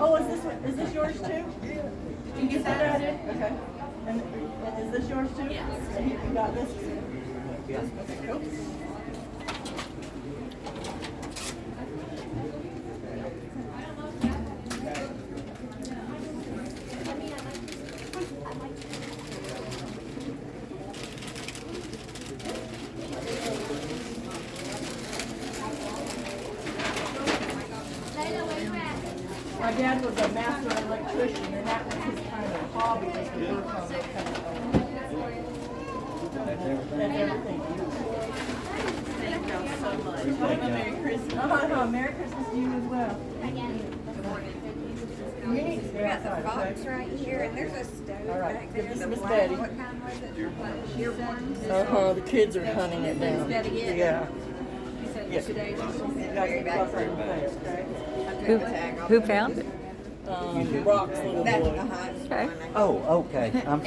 Oh, is this yours too? Did you get that in? Okay. And is this yours too? Yes. And you got this? Yes. Okay, cool. My dad was a master electrician, and that was his kind of hobby, was to work on that kind of stuff. And everything. Thank y'all so much. Have a Merry Christmas. Merry Christmas to you as well. You need to stay outside, Box right here, and there's a stove back there. This is Miss Betty. What kind was it? Earworms. The kids are hunting it down. Yeah. Yeah. Who found it? Brock's little That's boy. the hottest Okay. one. Oh, okay. I'm